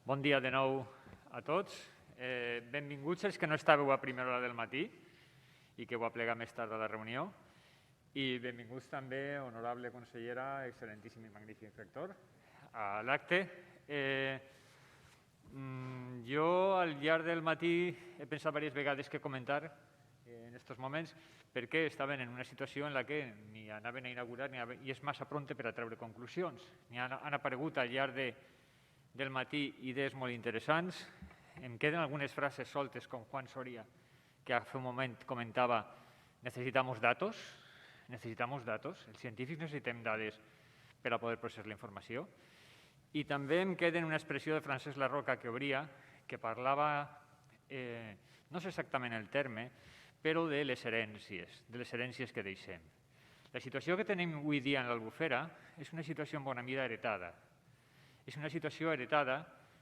Bon dia de nou a tots. Benvinguts els que no estàveu a primera hora del matí i que heu aplegat més tard a la reunió. I benvinguts també, honorable consellera, excel·lentíssim i magnífic rector, a l'acte. Jo, al llarg del matí, he pensat diverses vegades què comentar en aquests moments perquè estaven en una situació en la que ni anaven a inaugurar i és massa pronte per a treure conclusions. Han aparegut al llarg del matí idees molt interessants. Em queden algunes frases soltes, com Juan Soria, que fa un moment comentava necesitamos datos. Necesitamos datos. Els científics necessitem dades per a poder processar la informació. I també em queda una expressió de Francesc Larroca que obria, que parlava, no sé exactament el terme, però de les herències que deixem. La situació que tenim avui dia en l'Albufera és una situació en bona mida heretada. És una situació heretada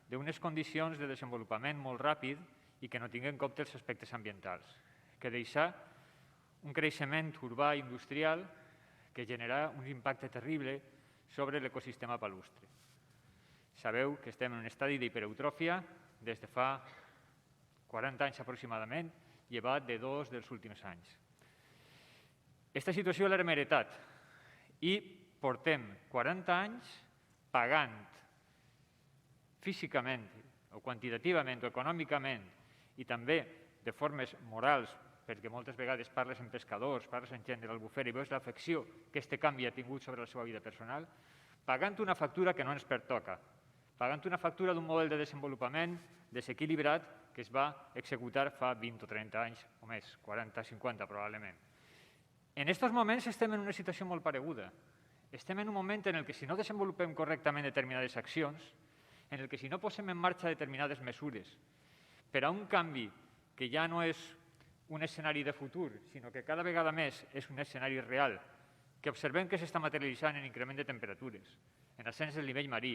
d'unes condicions de desenvolupament molt ràpid i que no tinguen en compte els aspectes ambientals, que deixa un creixement urbà i industrial que genera un impacte terrible sobre l'ecosistema palustre. Sabeu que estem en un estadi d'hipereufòria des de fa 40 anys aproximadament, llevat de 2 dels últims anys. Aquesta situació l'hem heretat i portem 40 anys pagant físicament o quantitativament o econòmicament i també de formes morals, perquè moltes vegades parles amb pescadors, parles amb gent de l'Albufera i veus l'afecció que aquest canvi ha tingut sobre la seva vida personal, pagant una factura que no ens pertoca, pagant una factura d'un model de desenvolupament desequilibrat que es va executar fa 20 o 30 anys o més, 40, 50 probablement. En aquests moments estem en una situació molt pareguda. Estem en un moment en què si no desenvolupem correctament determinades accions, en què si no posem en marxa determinades mesures per a un canvi que ja no és un escenari de futur, sinó que cada vegada més és un escenari real, que observem que s'està materialitzant en increment de temperatures, en ascens del nivell marí,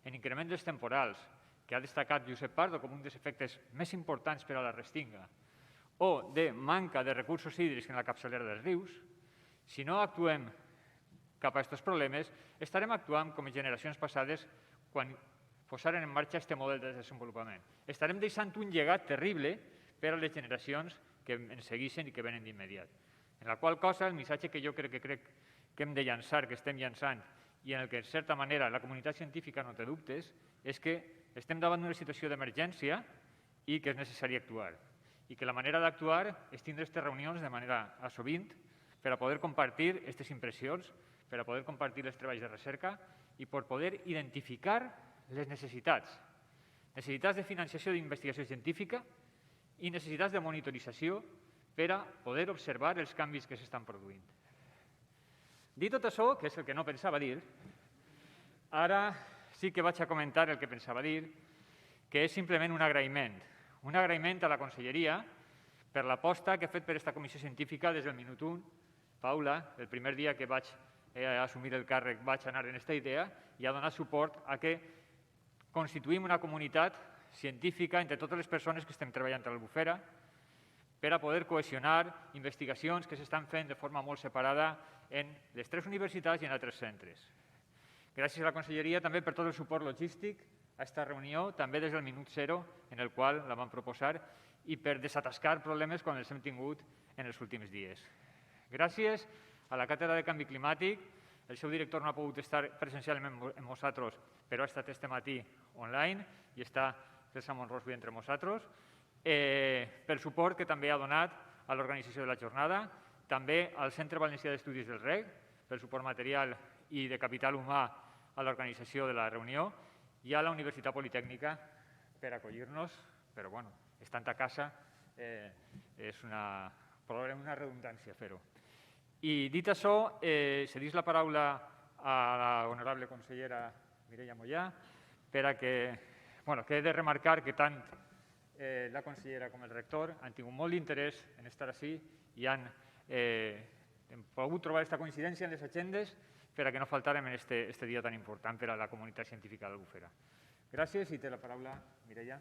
en increment dels temporals, que ha destacat Josep Pardo com un dels efectes més importants per a la restinga, o de manca de recursos hídrics en la capçalera dels rius, si no actuem cap a aquests problemes, estarem actuant com en generacions passades quan posaren en marxa aquest model de desenvolupament. Estarem deixant un llegat terrible per a les generacions que ens segueixen i que venen d'immediat. En la qual cosa, el missatge que jo crec que hem de llançar, que estem llançant, i en el que, en certa manera, la comunitat científica no té dubtes, és que estem davant d'una situació d'emergència i que és necessari actuar. I que la manera d'actuar és tindre aquestes reunions de manera sovint per a poder compartir aquestes impressions, per a poder compartir els treballs de recerca i per poder identificar les necessitats. Necessitats de financiació d'investigació científica i necessitats de monitorització per a poder observar els canvis que s'estan produint. Dit tot això, que és el que no pensava dir, ara sí que vaig a comentar el que pensava dir, que és simplement un agraïment a la Conselleria per l'aposta que ha fet per aquesta comissió científica des del minut 1. Paula, el primer dia que vaig assumir el càrrec, vaig anar en aquesta idea i ha donat suport a que constituïm una comunitat científica entre totes les persones que estem treballant a l'Albufera per a poder cohesionar investigacions que s'estan fent de forma molt separada en les 3 universitats i en altres centres. Gràcies a la Conselleria també per tot el suport logístic a aquesta reunió, també des del minut 0 en el qual la vam proposar i per desatascar problemes quan els hem tingut en els últims dies. Gràcies a la Càtedra de Canvi Climàtic. El seu director no ha pogut estar presencialment amb nosaltres, però ha estat este matí online i està Celsa Monrós entre nosaltres, pel suport que també ha donat a l'organització de la jornada, també al Centre Valencià d'Estudis del REC, pel suport material i de capital humà a l'organització de la reunió, i a la Universitat Politècnica per acollir-nos, però bueno, estant a casa és probablement una redundància fer-ho. I dit això, cedís la paraula a l'honorable consellera Mireia Mollà per a que he de remarcar que tant la consellera com el rector han tingut molt d'interès en estar ací i han pogut trobar aquesta coincidència en les agendes per a que no faltàrem en aquest dia tan important per a la comunitat científica d'Albufera. Gràcies i té la paraula, Mireia.